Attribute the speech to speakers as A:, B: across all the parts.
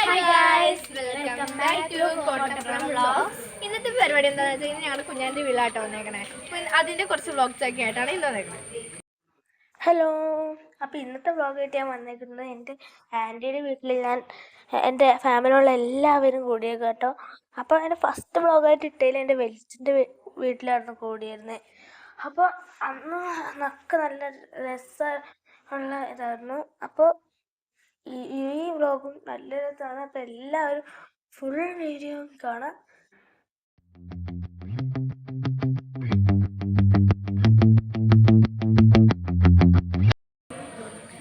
A: Hi guys, welcome back to Kottappuram vlogs. ഇന്നത്തെ പരിപാടി എന്താണെന്ന് വെച്ചാൽ ഇന്ന് ഞങ്ങൾ കുഞ്ഞാൻ്റെ വീട്ടിലാട്ടോ വന്നേക്കണേ. അപ്പോൾ അതിൻ്റെ കുറച്ച് വ്ളോഗ്സ് ഒക്കെ ആയിട്ടാണ് ഇന്ന് വന്നേക്കണേ. ഹലോ, അപ്പോൾ ഇന്നത്തെ വ്ളോഗായിട്ട് ഞാൻ വന്നേക്കുന്നത് എൻ്റെ ആൻറ്റിയുടെ വീട്ടിൽ എൻ്റെ ഫാമിലിയുള്ള എല്ലാവരും കൂടിയേക്കും കേട്ടോ. അപ്പോൾ എൻ്റെ ഫസ്റ്റ് വ്ളോഗായിട്ട് ഇട്ടതിൽ എൻ്റെ വെളിച്ചിൻ്റെ വീട്ടിലായിരുന്നു കൂടിയിരുന്നത്. അപ്പോൾ അന്ന് നല്ല രസമുള്ള ഇതായിരുന്നു. അപ്പോൾ ഈ വ്ളോഗും നല്ല രസമാണ്. അപ്പോൾ എല്ലാവരും ഫുൾ വീഡിയോ കാണാം.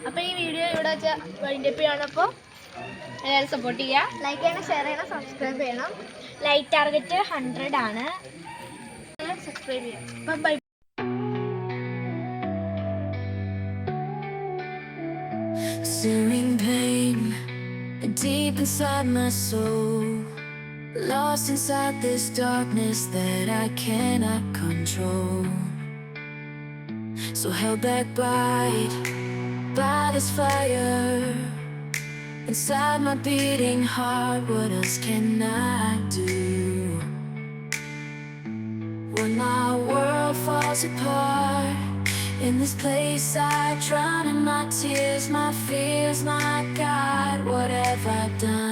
A: അപ്പോൾ ഈ വീഡിയോ ഇവിടെ വെച്ച് വൈൻഡപ്പ് ചെയ്യണം. അപ്പോൾ എല്ലാവരും സപ്പോർട്ട് ചെയ്യുക, ലൈക്ക് ചെയ്യണം, ഷെയർ ചെയ്യണം, സബ്സ്ക്രൈബ് ചെയ്യണം. ലൈക്ക് ടാർഗറ്റ് 100 ആണ്. സബ്സ്ക്രൈബ് ചെയ്യാം. അപ്പം by.
B: Searing pain deep inside my soul, lost inside this darkness that I cannot control. So held back by this fire inside my beating heart. What else can I do when my world falls apart? In this place I drown in my tears, my fears, my God, what have I done?